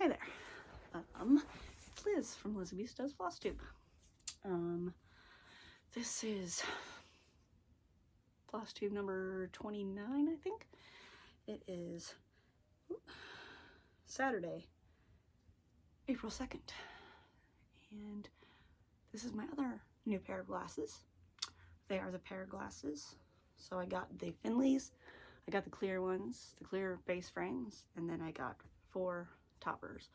Hi there. It's Liz from Liz Abuse Does FlossTube. This is FlossTube number 29, I think. It is Saturday, April 2nd. And this is my other new pair of glasses. They are the pair of glasses. So I got the Finleys, I got the clear ones, the clear base frames, and then I got 4 toppers.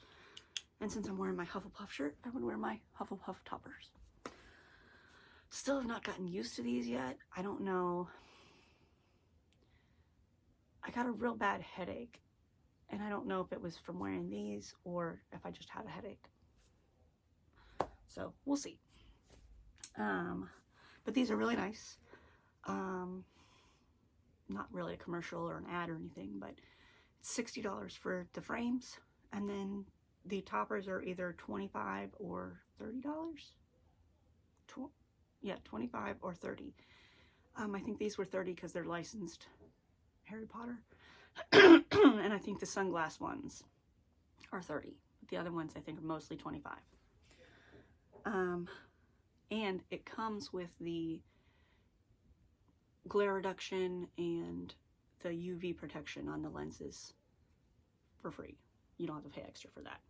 And since I'm wearing my Hufflepuff shirt, I would wear my Hufflepuff toppers. Still have not gotten used to these yet. I don't know. I got a real bad headache, and I don't know if it was from wearing these or if I just had a headache. So we'll see. But these are really nice. Not really a commercial or an ad or anything, but it's $60 for the frames, and then the toppers are either $25 or $30. Yeah, 25 or 30. I think these were 30 because they're licensed Harry Potter. And I think the sunglass ones are 30. The other ones I think are mostly 25. And it comes with the glare reduction and the UV protection on the lenses for free. You don't have to pay extra for that.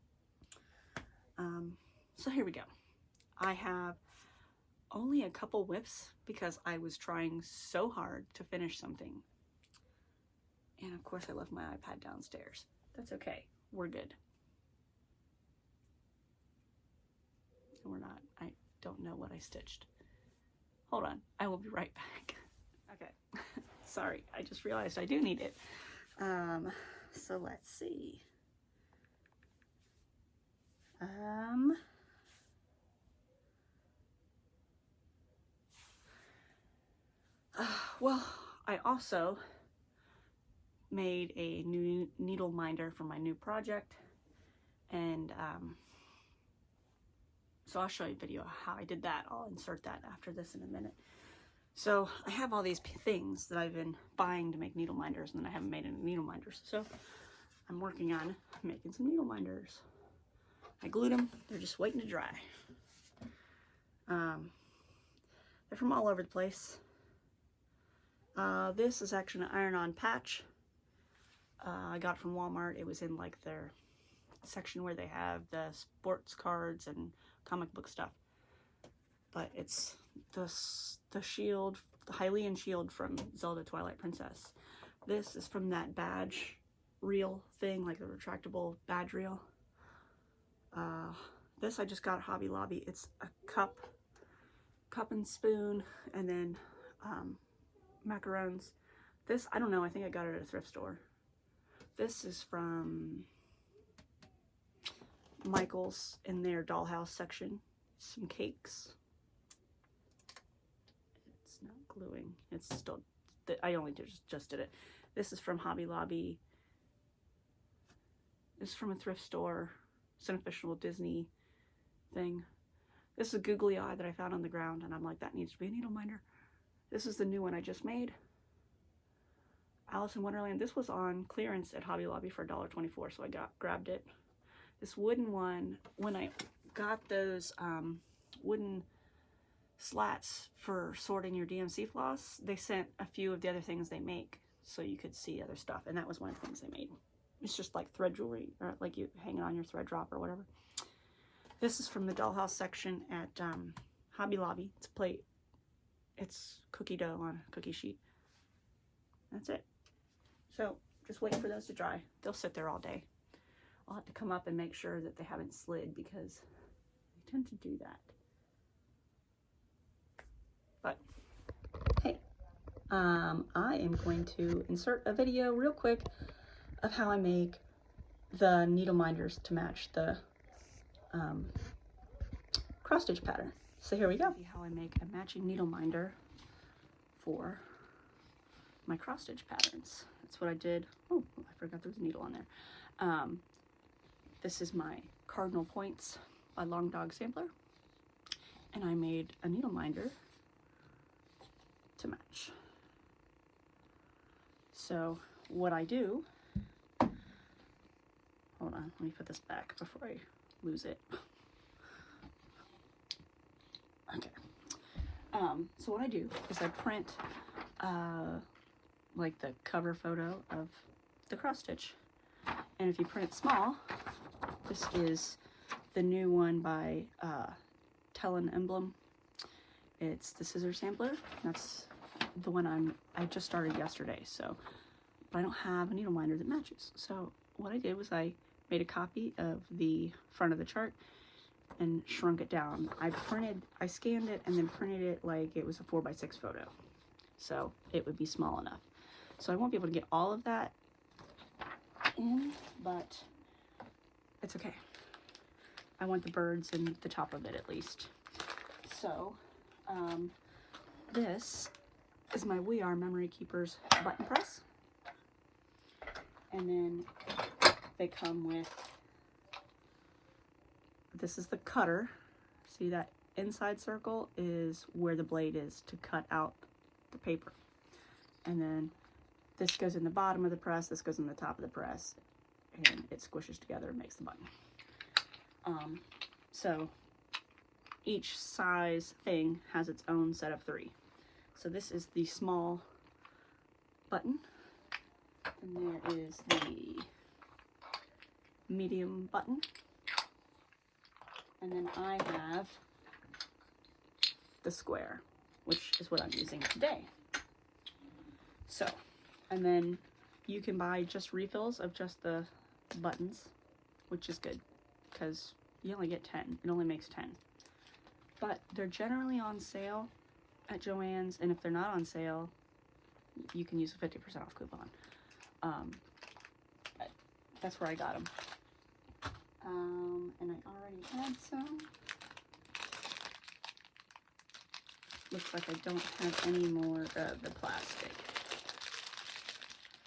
So here we go. I have only a couple whips because I was trying so hard to finish something. And of course I left my iPad downstairs. That's okay. We're good. We're not. I don't know what I stitched. Hold on. I will be right back. Okay. Sorry. I just realized I do need it. So let's see. Well, I also made a new needle minder for my new project, and so I'll show you a video of how I did that. I'll insert that after this in a minute. So I have all these things that I've been buying to make needle minders, and then I haven't made any needle minders. So I'm working on making some needle minders. I glued them. They're just waiting to dry. They're from all over the place. This is actually an iron-on patch. I got it from Walmart. It was in like their section where they have the sports cards and comic book stuff. But it's the shield, the Hylian shield from Zelda Twilight Princess. This is from that badge reel thing, like the retractable badge reel. This I just got at Hobby Lobby. It's a cup and spoon, and then macarons. This, I don't know, I think I got it at a thrift store. This is from Michael's in their dollhouse section. Some cakes. It's not gluing. It's still, I only just did it. This is from Hobby Lobby. This is from a thrift store. It's an official Disney thing. This is a googly eye that I found on the ground, and I'm like, that needs to be a needle minder. This is the new one I just made. Alice in Wonderland. This was on clearance at Hobby Lobby for $1.24, so I grabbed it. This wooden one, when I got those wooden slats for sorting your DMC floss, they sent a few of the other things they make so you could see other stuff, and that was one of the things they made. It's just like thread jewelry, or like you hang it on your thread drop or whatever. This is from the dollhouse section at Hobby Lobby. It's a plate. It's cookie dough on a cookie sheet. That's it. So just wait for those to dry. They'll sit there all day. I'll have to come up and make sure that they haven't slid because they tend to do that. But hey, I am going to insert a video real quick of how I make the needle minders to match the cross stitch pattern. So here we go. See how I make a matching needle minder for my cross stitch patterns. That's what I did. Oh, I forgot there was a needle on there. This is my Cardinal Points by Long Dog Sampler, and I made a needle minder to match. So what I do, hold on, let me put this back before I lose it. Okay. So what I do is I print like the cover photo of the cross stitch. And if you print it small, this is the new one by Emblem. It's the Scissor Sampler. That's the one I just started yesterday, so, but I don't have a needle minder that matches. So what I did was I made a copy of the front of the chart and shrunk it down. I scanned it and then printed it like it was a 4x6 photo. So it would be small enough. So I won't be able to get all of that in, but it's okay. I want the birds and the top of it at least. So this is my We Are Memory Keepers button press. And then they come with, this is the cutter. See that inside circle is where the blade is to cut out the paper. And then this goes in the bottom of the press, this goes in the top of the press, and it squishes together and makes the button. So each size thing has its own set of 3. So this is the small button, and there is the medium button, and then I have the square, which is what I'm using today. So, and then you can buy just refills of just the buttons, which is good because you only get 10. It only makes 10. But they're generally on sale at Joann's, and if they're not on sale, you can use a 50% off coupon. That's where I got them. And I already had some. Looks like I don't have any more of the plastic.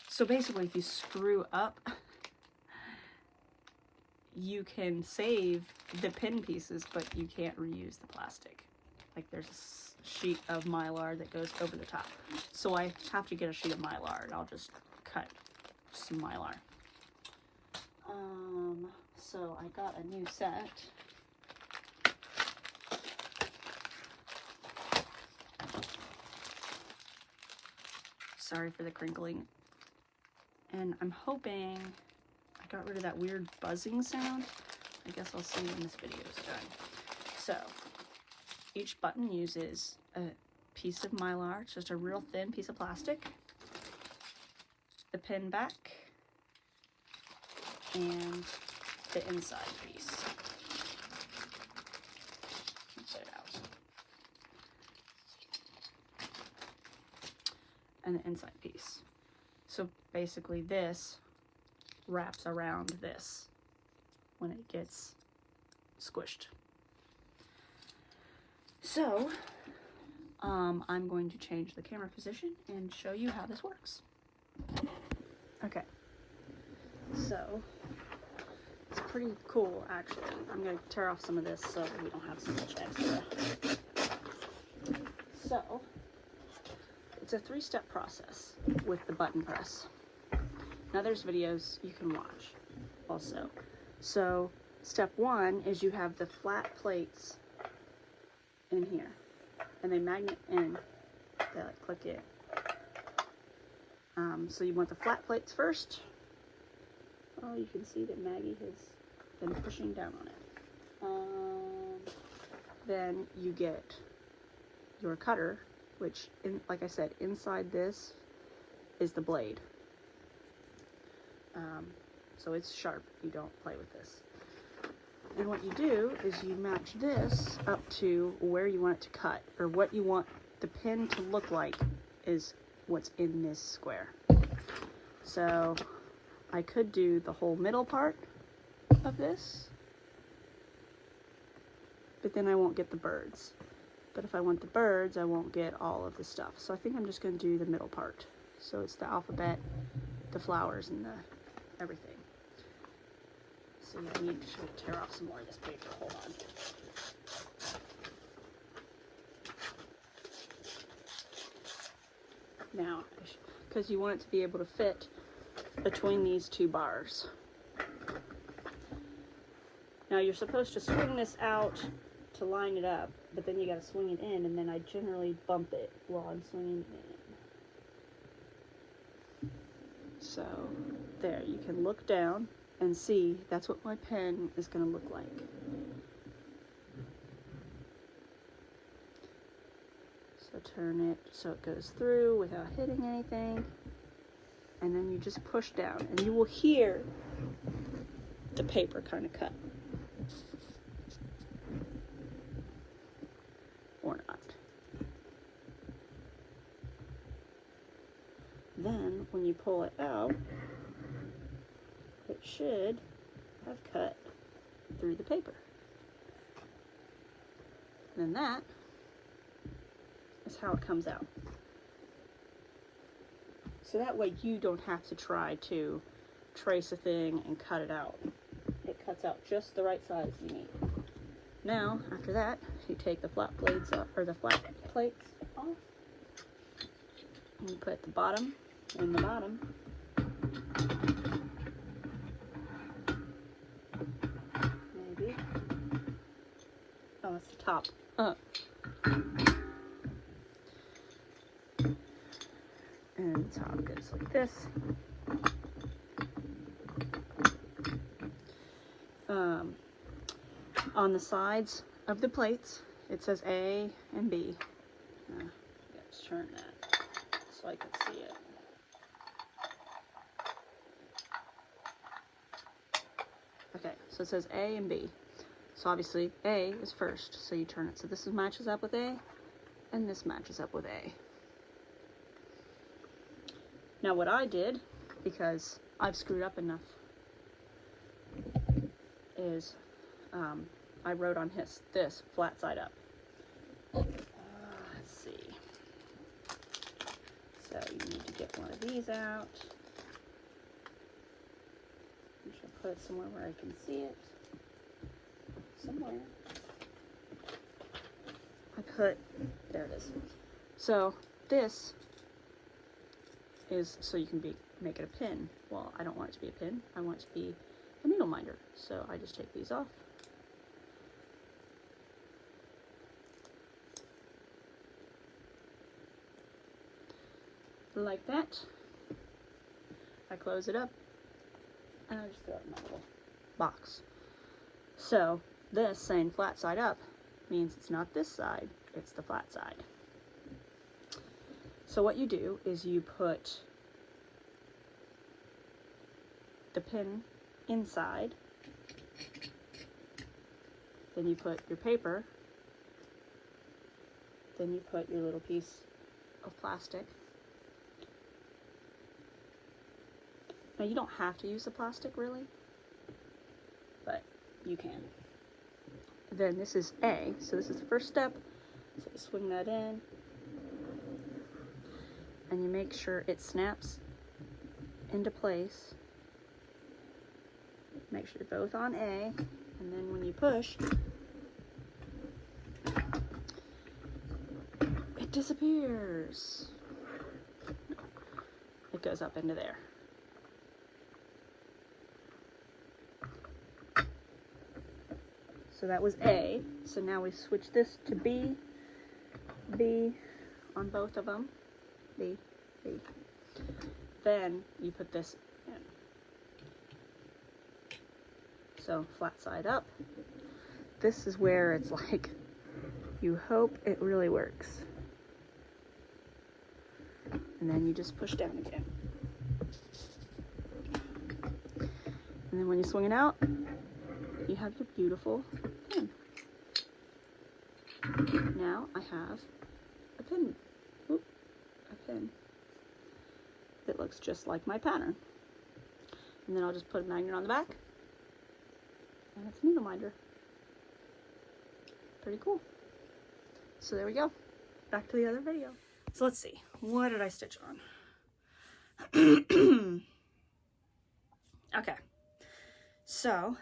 So basically, if you screw up, you can save the pin pieces, but you can't reuse the plastic. Like there's a sheet of Mylar that goes over the top. So I have to get a sheet of Mylar, and I'll just cut some Mylar. So I got a new set. Sorry for the crinkling. And I'm hoping I got rid of that weird buzzing sound. I guess I'll see when this video is done. So each button uses a piece of Mylar, it's just a real thin piece of plastic, the pin back, and the inside piece. Inside out. And the inside piece. So basically this wraps around this when it gets squished. So I'm going to change the camera position and show you how this works. Okay, so it's pretty cool actually. I'm going to tear off some of this so we don't have so much extra. So it's a 3-step process with the button press. Now there's videos you can watch also. So step 1 is you have the flat plates in here, and they magnet in. They like click it. So you want the flat plates first. Oh, you can see that Maggie has been pushing down on it. Then you get your cutter, which, like I said, inside this is the blade. So it's sharp. You don't play with this. And what you do is you match this up to where you want it to cut, or what you want the pin to look like is what's in this square. So I could do the whole middle part of this, but then I won't get the birds. But if I want the birds, I won't get all of the stuff. So I think I'm just going to do the middle part. So it's the alphabet, the flowers, and the everything. So I need to tear off some more of this paper. Hold on. Now, because you want it to be able to fit between these 2 bars. Now you're supposed to swing this out to line it up, but then you got to swing it in, and then I generally bump it while I'm swinging it in. So there, you can look down and see that's what my pen is going to look like. So turn it so it goes through without hitting anything, and then you just push down, and you will hear the paper kind of cut. Or not. Then when you pull it out, it should have cut through the paper. And then that is how it comes out. So that way you don't have to try to trace a thing and cut it out. It cuts out just the right size you need. Now, after that, you take the flat blades off, or the flat plates off, and you put the bottom in the bottom. Maybe. Oh, it's the top. And the top goes like this. On the sides of the plates, it says A and B. Let's turn that so I can see it. Okay, so it says A and B. So obviously A is first, so you turn it so this matches up with A, and this matches up with A. Now what I did, because I've screwed up enough, is I wrote on this flat side up. Let's see. So you need to get one of these out. I should put it somewhere where I can see it. Somewhere. There it is. So this is so you can make it a pin. Well, I don't want it to be a pin. I want it to be a needle minder. So I just take these off. Like that. I close it up and I just throw it in my little box. So this saying flat side up means it's not this side, it's the flat side. So what you do is you put the pin inside, then you put your paper, then you put your little piece of plastic. Now you don't have to use the plastic really, but you can. Then this is A, so this is the first step. So you swing that in, and you make sure it snaps into place. Make sure you're both on A, and then when you push, it disappears. It goes up into there. So that was A. So now we switch this to B. B on both of them. B, B. Then you put this in. So flat side up. This is where it's like, you hope it really works. And then you just push down again. And then when you swing it out, you have your beautiful pin. Now I have a pin. Oop, a pin that looks just like my pattern. And then I'll just put a magnet on the back, and it's a needle minder. Pretty cool. So there we go. Back to the other video. So let's see. What did I stitch on? Okay. So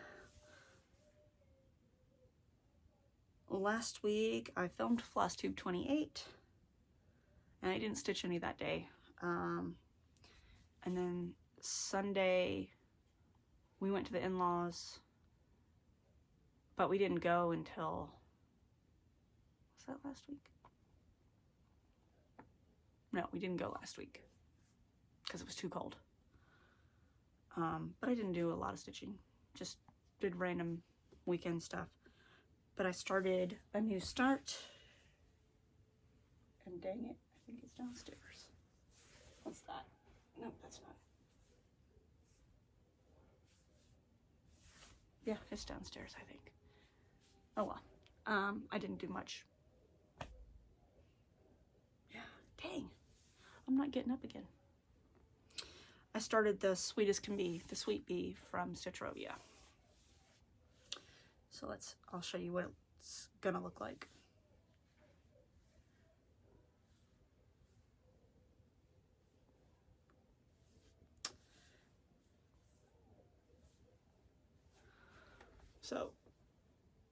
last week I filmed FlossTube 28 and I didn't stitch any that day. And then Sunday we went to the in-laws but we didn't go until, was that last week? No, we didn't go last week because it was too cold. But I didn't do a lot of stitching, just did random weekend stuff. But I started a new start, and dang it, I think it's downstairs. What's that? No, that's not. Yeah, it's downstairs, I think. Oh well. I didn't do much. Yeah, dang. I'm not getting up again. I started the Sweet as Can Be, the Sweet Bee from Stitchrovia. So I'll show you what it's gonna look like. So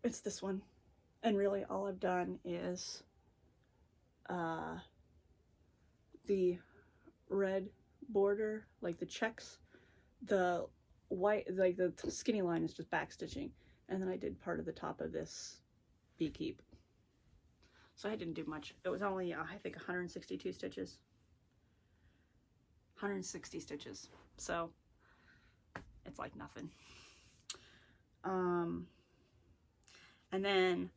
it's this one, and really all I've done is the red border, like the checks, the white, like the skinny line is just back stitching, and then I did part of the top of this beekeep. So I didn't do much. It was only I think 162 stitches. 160 stitches. So it's like nothing. And then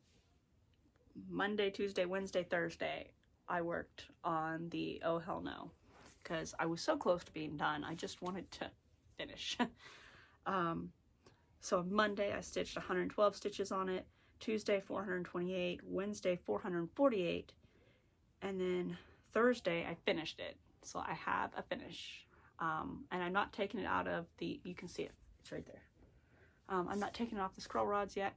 Monday, Tuesday, Wednesday, Thursday, I worked on the Oh Hell No, because I was so close to being done. I just wanted to finish. So on Monday, I stitched 112 stitches on it. Tuesday, 428. Wednesday, 448. And then Thursday, I finished it. So I have a finish. And I'm not taking it out of the, you can see it, it's right there. I'm not taking it off the scroll rods yet.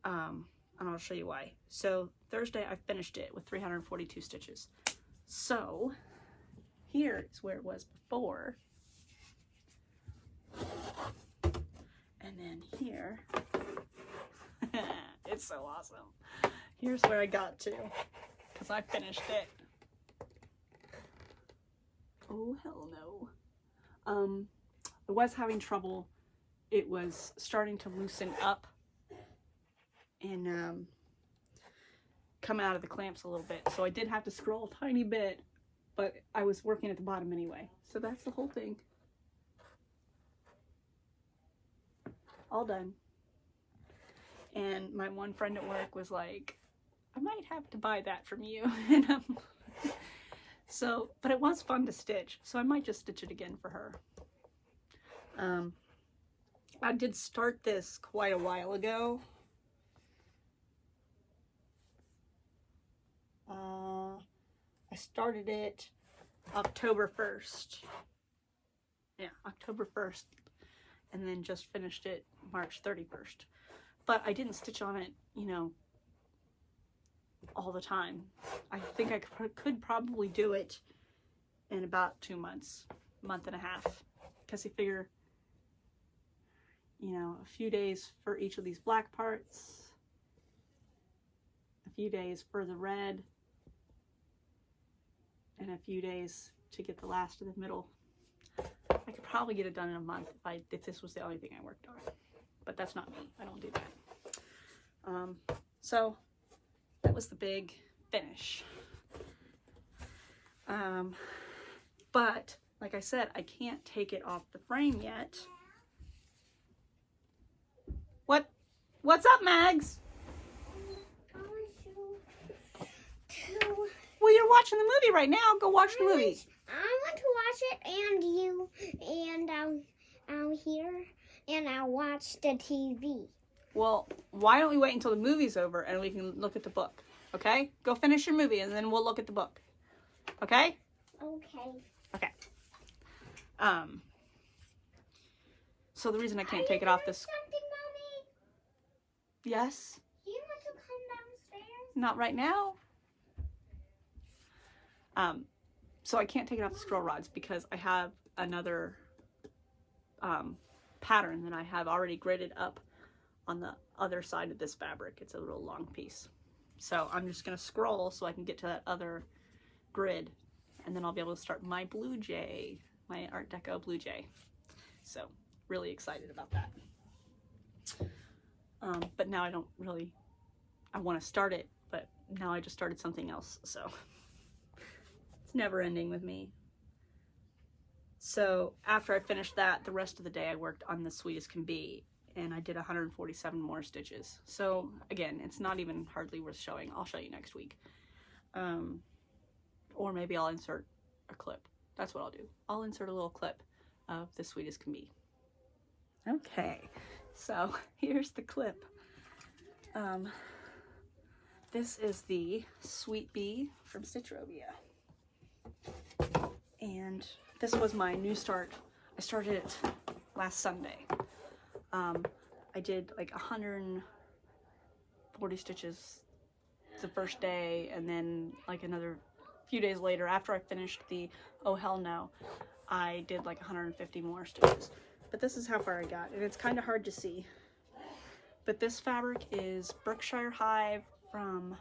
And I'll show you why. So Thursday I finished it with 342 stitches. So here is where it was before. And then here, it's so awesome. Here's where I got to, because I finished it. Oh hell no. I was having trouble. It was starting to loosen up and come out of the clamps a little bit. So I did have to scroll a tiny bit, but I was working at the bottom anyway. So that's the whole thing. All done. And my one friend at work was like, I might have to buy that from you. And so, but it was fun to stitch, so I might just stitch it again for her. I did start this quite a while ago. I started it October 1st. Yeah, October 1st. And then just finished it March 31st. But I didn't stitch on it, you know, all the time. I think I could probably do it in about 2 months, month and a half. Because I figure, you know, a few days for each of these black parts, a few days for the red, and a few days to get the last of the middle. I could probably get it done in a month if this was the only thing I worked on. But that's not me. I don't do that. So that was the big finish. But like I said, I can't take it off the frame yet. What's up, Mags? Well, you're watching the movie right now. Go watch the movie. I want to watch it, and I'll hear, and I'll watch the TV. Well, why don't we wait until the movie's over and we can look at the book? Okay? Go finish your movie and then we'll look at the book. Okay? Okay. Okay. So the reason I can't take it off this. Something, Mommy? Yes. Do you want to come downstairs? Not right now. So I can't take it off the scroll rods because I have another pattern that I have already gridded up on the other side of this fabric. It's a little long piece. So I'm just going to scroll so I can get to that other grid, and then I'll be able to start my Blue Jay, my Art Deco Blue Jay. So really excited about that. But now I don't really, I want to start it, but now I just started something else, so it's never ending with me. So after I finished that, the rest of the day I worked on the Sweet as Can Be, and I did 147 more stitches. So again, it's not even hardly worth showing. I'll show you next week. Or maybe I'll insert a clip. That's what I'll do. I'll insert a little clip of the Sweet as Can Be. Okay, so here's the clip. This is the Sweet Bee from Stitchrovia. And this was my new start. I started it last Sunday. I did like 140 stitches the first day, and then like another few days later, after I finished the Oh Hell No, I did like 150 more stitches. But this is how far I got, and it's kind of hard to see. But this fabric is Berkshire Hive from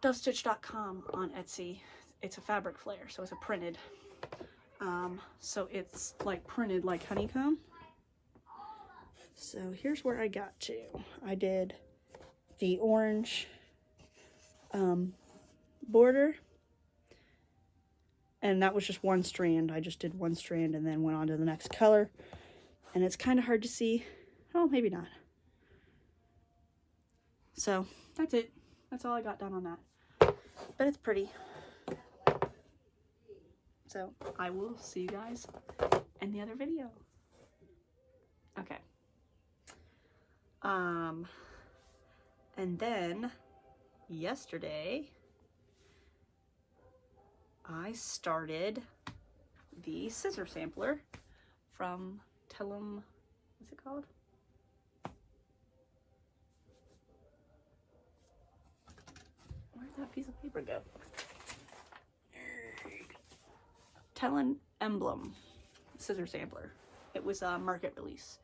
dovestitch.com on Etsy. It's a fabric flare, so it's a printed. So it's like printed like honeycomb. So here's where I got to. I did the orange border, and that was just one strand. I just did one strand and then went on to the next color, and it's kind of hard to see. Oh, maybe not. So that's it. That's all I got done on that, but it's pretty. So I will see you guys in the other video. Okay. And then yesterday I started the Scissor Sampler from what's it called? Where'd that piece of paper go? Emblem Scissor Sampler. It was a market release.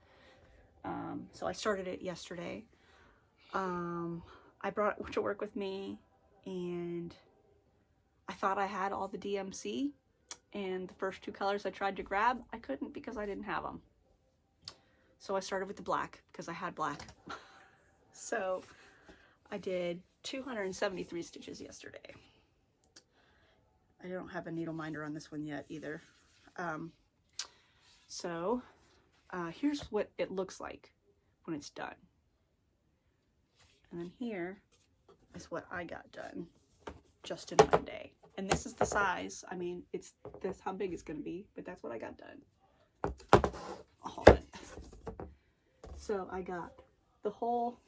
So I started it yesterday. I brought it to work with me, and I thought I had all the DMC, and the first two colors I tried to grab, I couldn't because I didn't have them. So I started with the black because I had black. So I did 273 stitches yesterday. I don't have a needle minder on this one yet either. Here's what it looks like when it's done. And then here is what I got done just in one day. And this is the size. I mean, it's this how big it's going to be, but that's what I got done. I'll hold it. So I got the whole,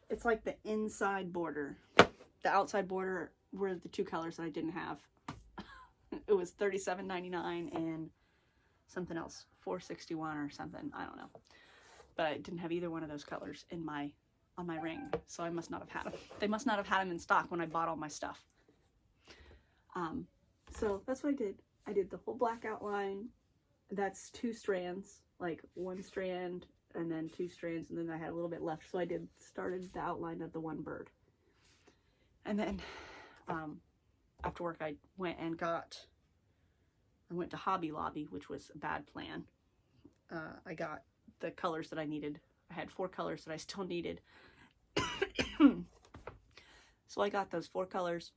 it's like the inside border. The outside border were the two colors that I didn't have. It was $37.99 and something else, $4.61 or something. I don't know. But I didn't have either one of those colors on my ring, so I must not have had them. They must not have had them in stock when I bought all my stuff. So that's what I did. I did the whole black outline. That's two strands, like one strand and then two strands, and then I had a little bit left. So I started the outline of the one bird. And then after work I went to Hobby Lobby, which was a bad plan. I got the colors that I needed. I had 4 colors that I still needed. So I got those 4 colors,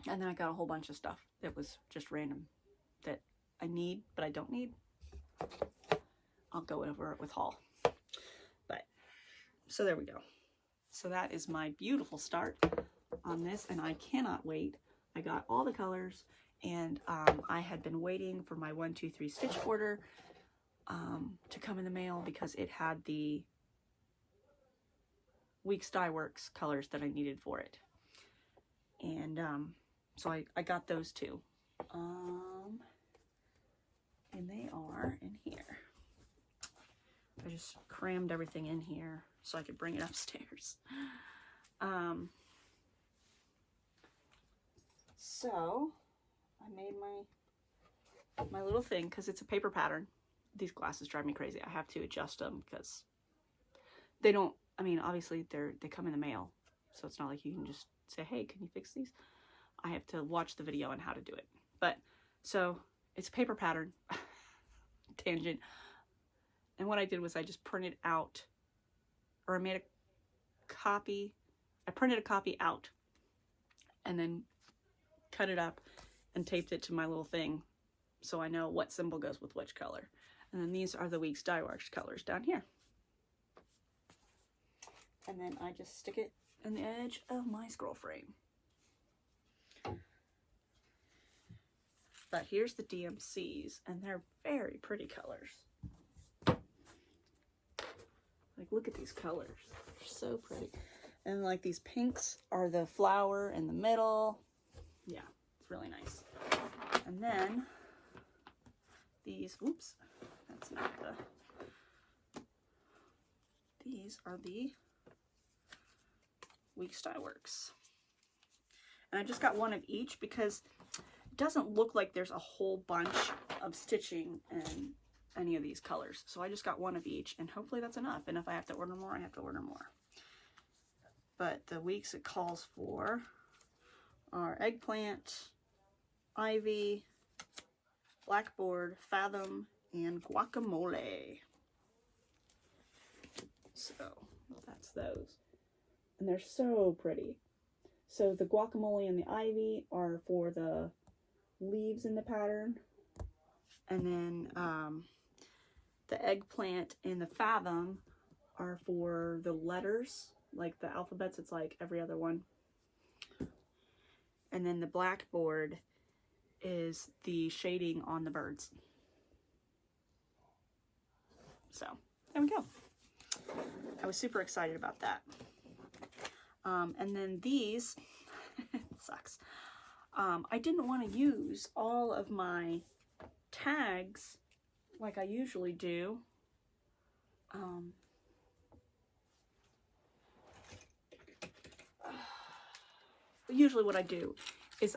and then I got a whole bunch of stuff that was just random that I need but I don't need. I'll go over it with haul. But so there we go. So that is my beautiful start on this, and I cannot wait. I got all the colors, and I had been waiting for my 1, 2, 3 stitch order to come in the mail because it had the Weeks Dye Works colors that I needed for it. And so I got those too. And they are in here. I just crammed everything in here so I could bring it upstairs. So I made my little thing because it's a paper pattern. These glasses drive me crazy. I have to adjust them because they don't, I mean, obviously they come in the mail, so it's not like you can just say, hey, can you fix these? I have to watch the video on how to do it. But so it's a paper pattern. Tangent. And what I did was I just printed out or I made a copy. I printed a copy out and then cut it up and taped it to my little thing so I know what symbol goes with which color. And then these are the week's die works colors down here. And then I just stick it in the edge of my scroll frame. But here's the DMCs, and they're very pretty colors. Like, look at these colors. They're so pretty. And like these pinks are the flower in the middle. Yeah, it's really nice. And then these, oops, that's not the, these are the Week's Die Works. And I just got one of each because it doesn't look like there's a whole bunch of stitching in any of these colors. So I just got one of each, and hopefully that's enough. And if I have to order more, I have to order more. But the weeks it calls for are eggplant, ivy, blackboard, fathom, and guacamole. So that's those. And they're so pretty. So the guacamole and the ivy are for the leaves in the pattern. And then the eggplant and the fathom are for the letters, like the alphabets. It's like every other one. And then the blackboard is the shading on the birds. So there we go. I was super excited about that. And then these, it sucks. I didn't want to use all of my tags like I usually do. Usually what I do is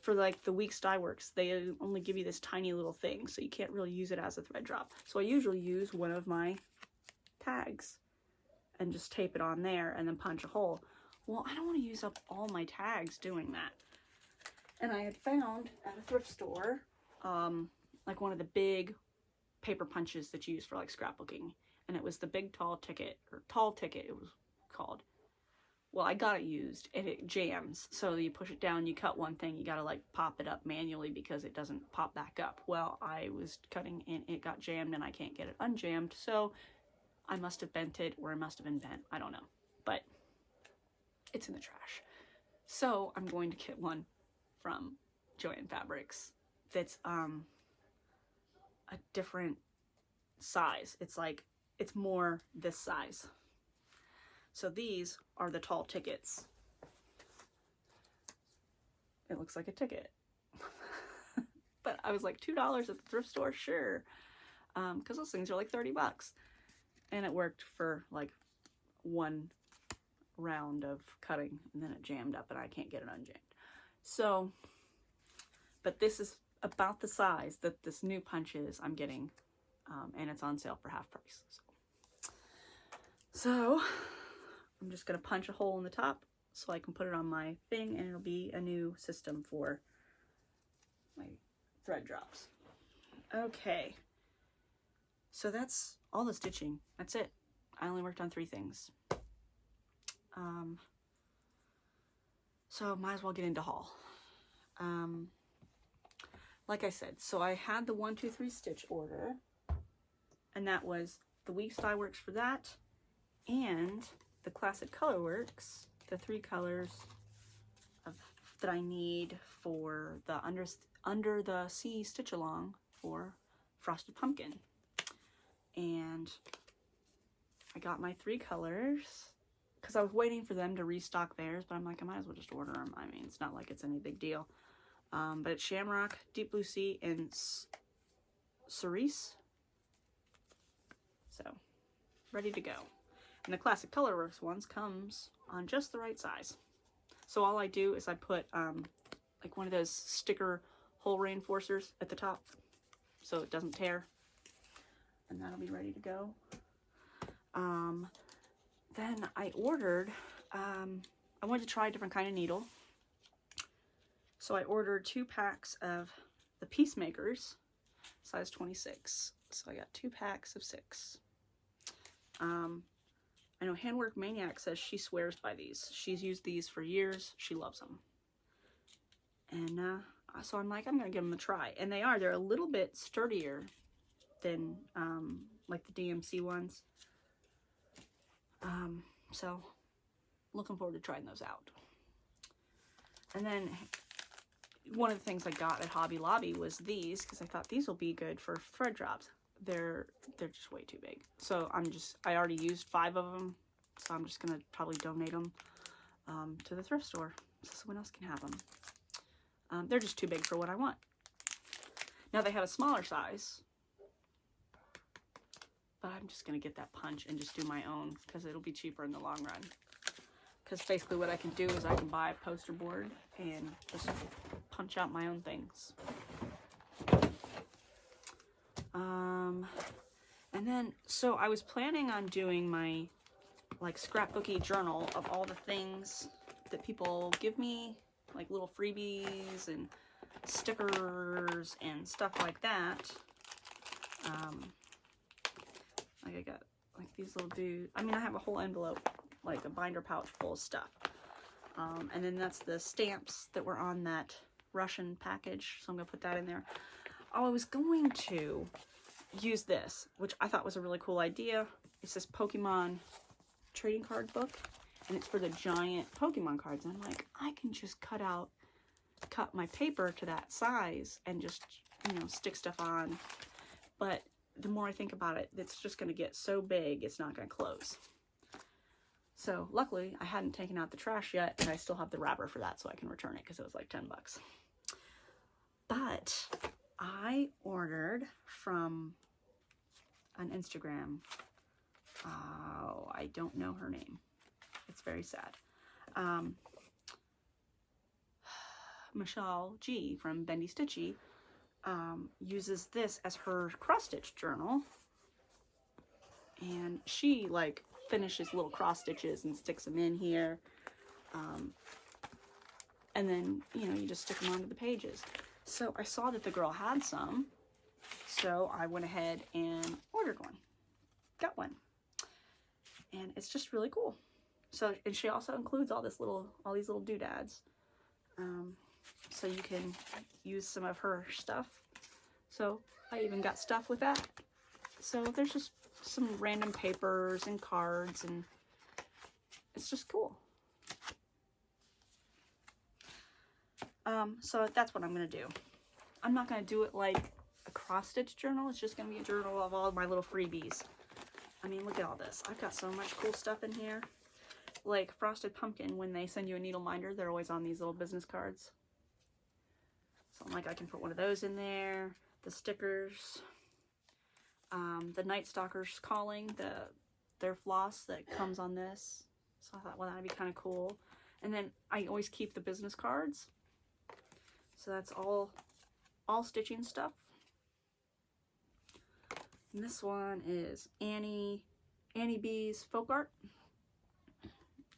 for like the Week's Die Works, they only give you this tiny little thing, so you can't really use it as a thread drop. So I usually use one of my tags and just tape it on there and then punch a hole. Well, I don't want to use up all my tags doing that. And I had found at a thrift store, like one of the big paper punches that you use for like scrapbooking. And it was the big tall ticket, or tall ticket it was called. Well, I got it used and it jams. So you push it down, you cut one thing, you gotta like pop it up manually because it doesn't pop back up. Well, I was cutting and it got jammed and I can't get it unjammed. So I must have bent it, or it must have been bent. I don't know, but it's in the trash. So I'm going to get one from Joann Fabrics that's a different size. It's like, it's more this size. So these are the tall tickets. It looks like a ticket. But I was like, $2 at the thrift store? Sure. Because those things are like 30 bucks. And it worked for like one round of cutting, and then it jammed up and I can't get it unjammed. So, but this is about the size that this new punch is I'm getting, and it's on sale for half price. So I'm just going to punch a hole in the top so I can put it on my thing, and it'll be a new system for my thread drops. Okay. So that's all the stitching. That's it. I only worked on 3 things. So might as well get into haul. Like I said, so I had the 1, 2, 3 stitch order, and that was the Week's Die Works for that, and the Classic Color Works, the 3 colors that I need for the under the sea stitch along for Frosted Pumpkin. And I got my 3 colors because I was waiting for them to restock theirs, but I'm like, I might as well just order them. I mean, it's not like it's any big deal. But it's Shamrock, Deep Blue Sea, and Cerise. So, ready to go. And the Classic Colorworks ones comes on just the right size. So all I do is I put like one of those sticker hole reinforcers at the top so it doesn't tear. And that'll be ready to go. Then I ordered, I wanted to try a different kind of needle. So I ordered 2 packs of the Peacemakers, size 26. So I got 2 packs of 6. I know Handwork Maniac says she swears by these. She's used these for years. She loves them. And so I'm like, I'm going to give them a try. And they're a little bit sturdier than like the DMC ones. So looking forward to trying those out. And then one of the things I got at Hobby Lobby was these, because I thought these will be good for thread drops. They're just way too big. So I already used 5 of them, so I'm just gonna probably donate them to the thrift store so someone else can have them. They're just too big for what I want. Now they have a smaller size, but I'm just gonna get that punch and just do my own because it'll be cheaper in the long run. Because basically what I can do is I can buy a poster board and just punch out my own things. And then, so I was planning on doing my like scrapbooky journal of all the things that people give me, like little freebies and stickers and stuff like that. Like I got like these little dudes. I mean, I have a whole envelope, like a binder pouch full of stuff. And then that's the stamps that were on that Russian package. So I'm gonna put that in there. Oh, I was going to use this, which I thought was a really cool idea. It's this Pokemon trading card book, and it's for the giant Pokemon cards. And I'm like, I can just cut my paper to that size and just, you know, stick stuff on. But the more I think about it, it's just going to get so big, it's not going to close. So luckily, I hadn't taken out the trash yet, and I still have the wrapper for that, so I can return it because it was like 10 bucks. But I ordered from an Instagram. Oh, I don't know her name. It's very sad. Michelle G from Bendy Stitchy uses this as her cross-stitch journal. And she like finishes little cross stitches and sticks them in here. And then, you know, you just stick them onto the pages. So I saw that the girl had some. So I went ahead and ordered one. Got one. And it's just really cool. So, and she also includes all these little doodads. So you can use some of her stuff. So I even got stuff with that. So there's just some random papers and cards, and it's just cool. So that's what I'm going to do. I'm not going to do it like a cross-stitch journal. It's just going to be a journal of all of my little freebies. I mean, look at all this. I've got so much cool stuff in here. Like Frosted Pumpkin, when they send you a needle minder, they're always on these little business cards. So I'm like, I can put one of those in there. The stickers. The Night Stalker's Calling, their floss that comes on this. So I thought, well, that'd be kind of cool. And then I always keep the business cards. So that's all stitching stuff. And this one is Annie B's Folk Art.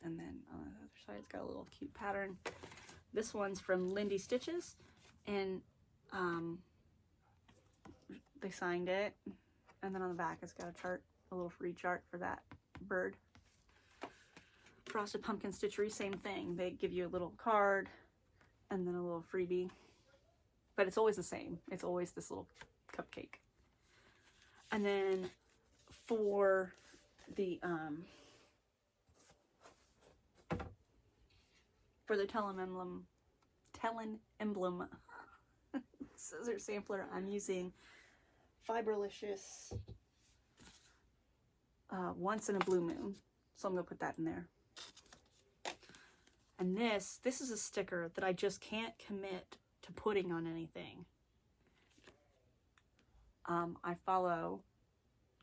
And then on the other side, it's got a little cute pattern. This one's from Lindy Stitches. And they signed it. And then on the back, it's got a chart, a little free chart for that bird. Frosted Pumpkin Stitchery, same thing. They give you a little card and then a little freebie. But it's always the same. It's always this little cupcake. And then for the Talon Emblem Scissor Sampler, I'm using Fiberlicious Once in a Blue Moon. So I'm going to put that in there. And this is a sticker that I just can't commit to putting on anything. I follow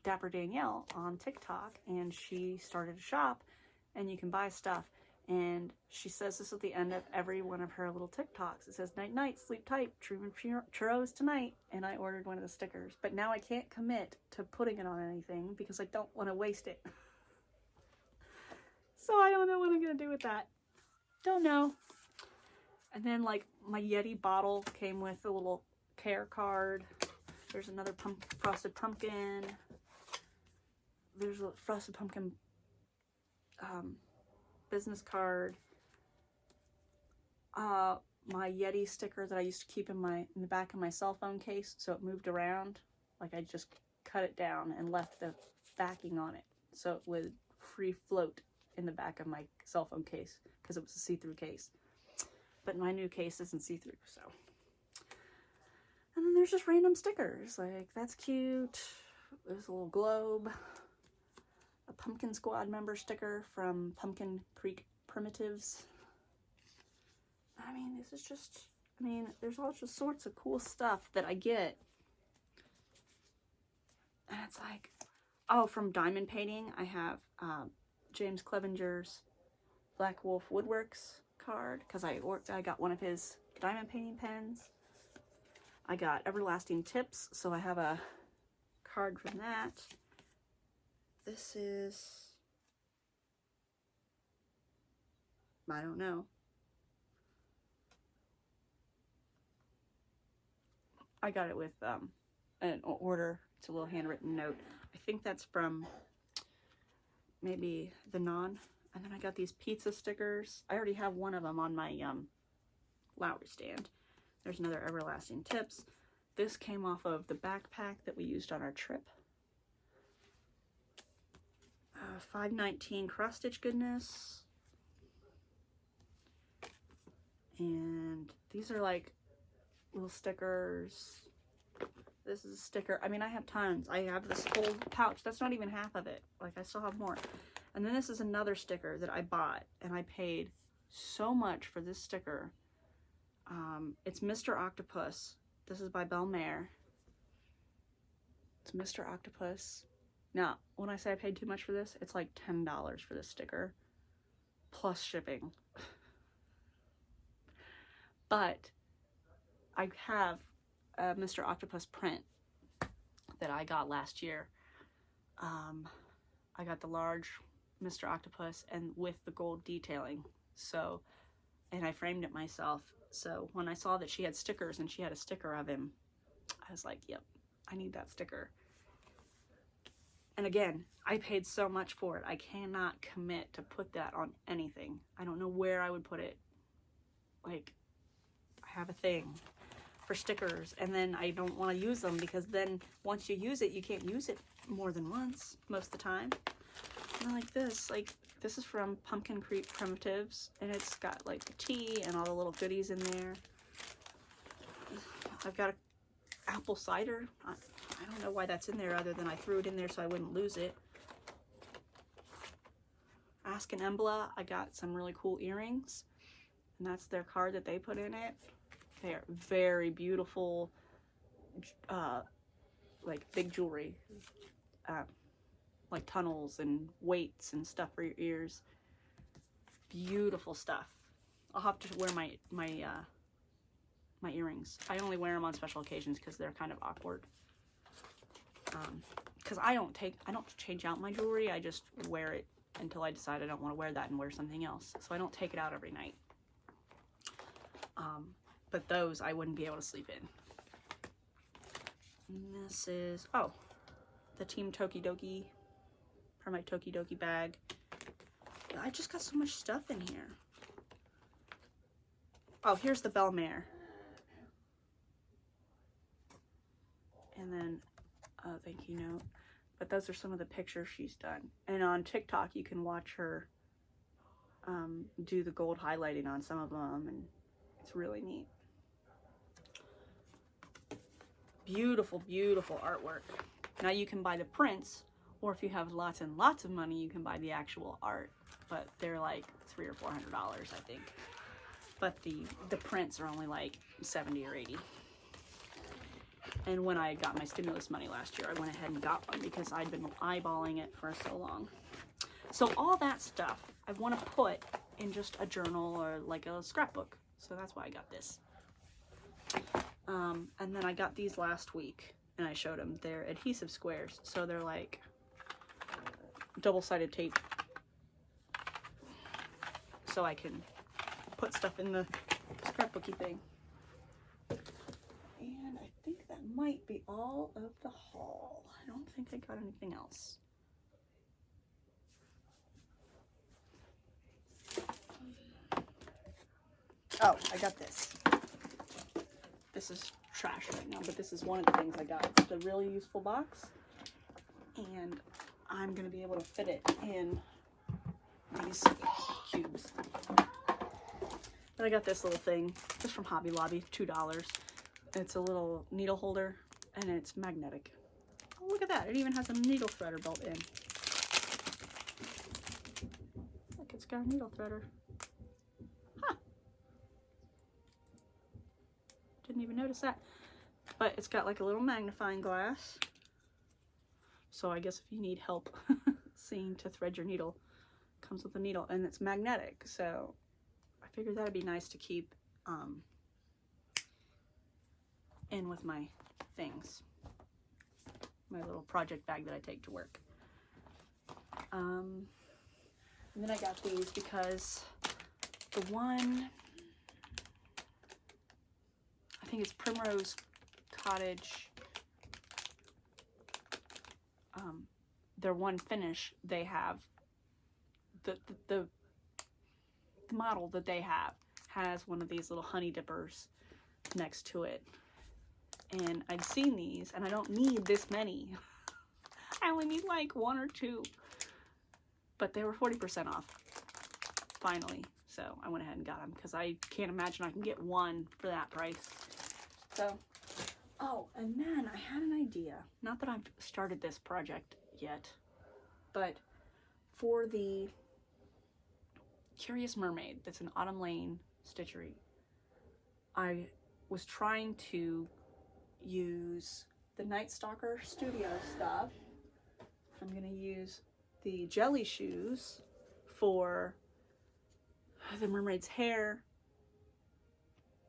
Dapper Danielle on TikTok, and she started a shop, and you can buy stuff. And she says this at the end of every one of her little TikToks. It says, night, night, sleep tight, dreaming churros tonight. And I ordered one of the stickers. But now I can't commit to putting it on anything because I don't want to waste it. So I don't know what I'm going to do with that. Don't know. And then like my Yeti bottle came with a little care card. There's another Frosted Pumpkin. There's a Frosted Pumpkin business card, my Yeti sticker that I used to keep in the back of my cell phone case, so it moved around. Like I just cut it down and left the backing on it, so it would free float in the back of my cell phone case because it was a see-through case. But my new case isn't see-through, so. And then there's just random stickers, like that's cute. There's a little globe, a Pumpkin Squad member sticker from Pumpkin Creek Primitives. I mean, this is just, I mean, there's all just sorts of cool stuff that I get. And it's like, oh, from diamond painting, I have James Clevenger's Black Wolf Woodworks card, because I got one of his diamond painting pens. I got Everlasting Tips, so I have a card from that. This is, I don't know. I got it with an order. It's a little handwritten note. I think that's from maybe the Non. And then I got these pizza stickers. I already have one of them on my Lowry stand. There's another Everlasting Tips. This came off of the backpack that we used on our trip. 519 cross stitch goodness. And these are like little stickers. This is a sticker. I mean, I have tons. I have this whole pouch. That's not even half of it. Like, I still have more. And then this is another sticker that I bought, and I paid so much for this sticker. It's Mr. Octopus. This is by Belmare. It's Mr. Octopus. Now, when I say I paid too much for this, it's like $10 for this sticker, plus shipping. But I have a Mr. Octopus print that I got last year. I got the large Mr. Octopus and with the gold detailing. So, and I framed it myself. So when I saw that she had stickers and she had a sticker of him, I was like, yep, I need that sticker. And again, I paid so much for it. I cannot commit to put that on anything. I don't know where I would put it. Like, I have a thing for stickers, and then I don't want to use them, because then once you use it, you can't use it more than once most of the time. And like this is from Pumpkin Creek Primitives, and it's got like the tea and all the little goodies in there. I've got a apple cider. I don't know why that's in there, other than I threw it in there so I wouldn't lose it. Ask an Emblem. I got some really cool earrings, and that's their card that they put in it. They are very beautiful, like big jewelry, like tunnels and weights and stuff for your ears. Beautiful stuff. I'll have to wear my earrings. I only wear them on special occasions because they're kind of awkward. Because I don't change out my jewelry. I just wear it until I decide I don't want to wear that and wear something else. So I don't take it out every night. But those I wouldn't be able to sleep in. And this is, oh, the Team Tokidoki, for my Tokidoki bag. I just got so much stuff in here. Oh, here's the Belmare. And then a thank you note. But those are some of the pictures she's done. And on TikTok, you can watch her do the gold highlighting on some of them, and it's really neat. Beautiful, beautiful artwork. Now you can buy the prints, or if you have lots and lots of money, you can buy the actual art. But they're like $300 or $400, I think. But the prints are only like 70 or 80. And when I got my stimulus money last year, I went ahead and got one because I'd been eyeballing it for so long. So all that stuff I want to put in just a journal or like a scrapbook. So that's why I got this. And then I got these last week, and I showed them. They're adhesive squares, so they're like double-sided tape, so I can put stuff in the scrapbooky thing. And I think that might be all of the haul. I don't think I got anything else. Oh, I got this. This is trash right now, but this is one of the things I got. It's a really useful box, and I'm going to be able to fit it in these cubes. But I got this little thing, just from Hobby Lobby, $2. It's a little needle holder, and it's magnetic. Oh, look at that. It even has a needle threader built in. Look, it's got a needle threader. Huh. Didn't even notice that. But it's got like a little magnifying glass. So I guess if you need help seeing to thread your needle, it comes with a needle, and it's magnetic. So I figured that'd be nice to keep in with my things. My little project bag that I take to work. And then I got these because the one, I think it's Primrose Cottage, their one finish they have, the model that they have has one of these little honey dippers next to it. And I'd seen these, and I don't need this many. I only need like 1 or 2. But they were 40% off, finally. So I went ahead and got them, because I can't imagine I can get one for that price. So, oh, and then I had an idea. Not that I've started this project yet, but for the Curious Mermaid, that's an Autumn Lane stitchery, I was trying to use the Night Stalker Studio stuff. I'm going to use the jelly shoes for the mermaid's hair,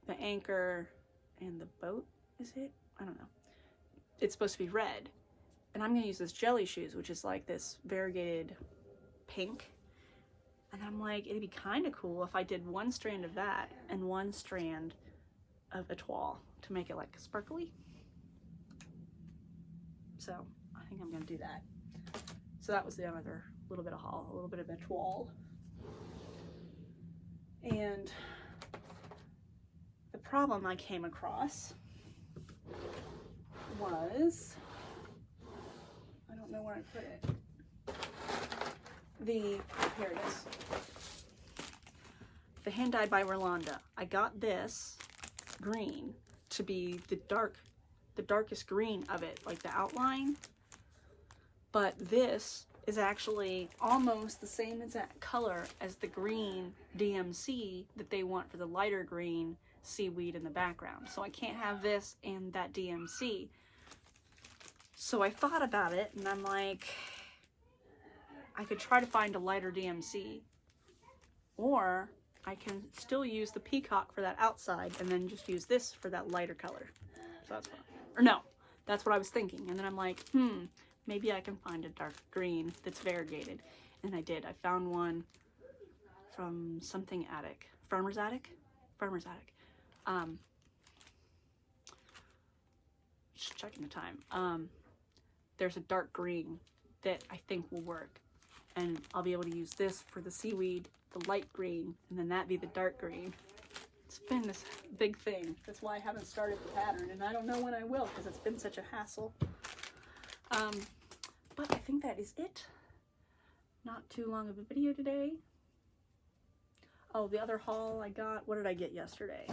the anchor, and the boat, is it? I don't know. It's supposed to be red. And I'm going to use this jelly shoes, which is like this variegated pink. And I'm like, it'd be kind of cool if I did one strand of that and one strand of etoile to make it like sparkly. So I think I'm going to do that. So that was the other little bit of haul, a little bit of etoile. And the problem I came across was, I don't know where I put it. Here it is. The hand dyed by Rolanda. I got this green to be the darkest green of it, like the outline. But this is actually almost the same exact color as the green DMC that they want for the lighter green seaweed in the background. So I can't have this and that DMC. So I thought about it, and I'm like, I could try to find a lighter DMC, or I can still use the peacock for that outside and then just use this for that lighter color. So that's what, or no, that's what I was thinking. And then I'm like, maybe I can find a dark green that's variegated. And I did. I found one from something attic. Farmer's Attic? Farmer's Attic. Just checking the time. There's a dark green that I think will work. And I'll be able to use this for the seaweed, the light green, and then that be the dark green. It's been this big thing. That's why I haven't started the pattern, and I don't know when I will, because it's been such a hassle. But I think that is it. Not too long of a video today. Oh, the other haul I got, what did I get yesterday?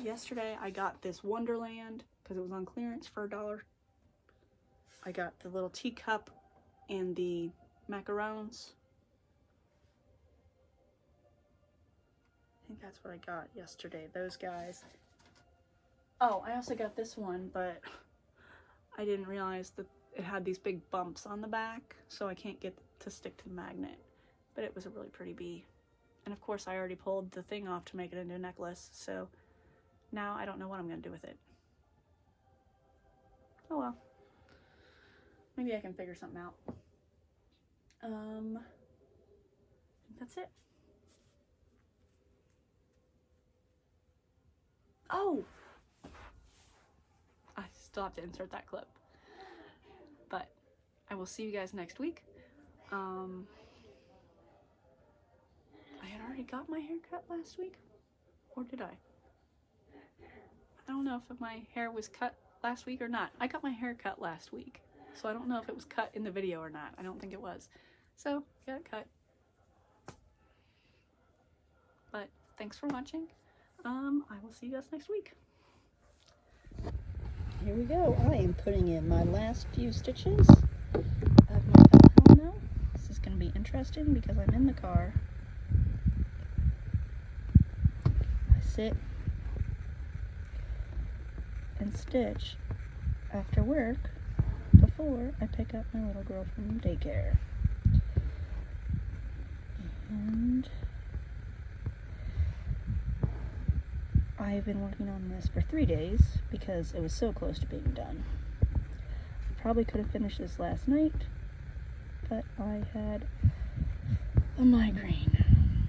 Yesterday I got this Wonderland, because it was on clearance for $1. I got the little teacup and the macarons. I think that's what I got yesterday, those guys. Oh, I also got this one, but I didn't realize that it had these big bumps on the back, so I can't get to stick to the magnet. But it was a really pretty bee. And of course I already pulled the thing off to make it into a necklace, so now I don't know what I'm going to do with it. Oh well. Maybe I can figure something out. I think that's it. Oh! I still have to insert that clip. But I will see you guys next week. I had already got my haircut last week. Or did I? I don't know if my hair was cut last week or not. I got my hair cut last week, so I don't know if it was cut in the video or not. I don't think it was. So, got it cut. But thanks for watching. I will see you guys next week. Here we go. I am putting in my last few stitches of my Velcro now. This is going to be interesting because I'm in the car. I sit and stitch after work before I pick up my little girl from daycare. And I've been working on this for 3 days because it was so close to being done. I probably could have finished this last night, but I had a migraine,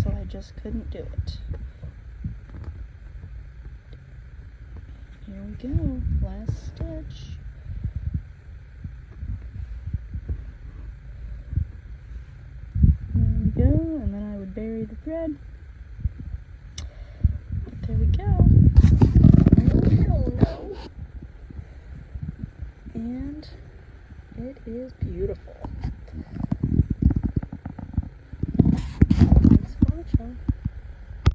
so I just couldn't do it. Here we go, last stitch. There we go, and then I would bury the thread. There we go. No. And it is beautiful.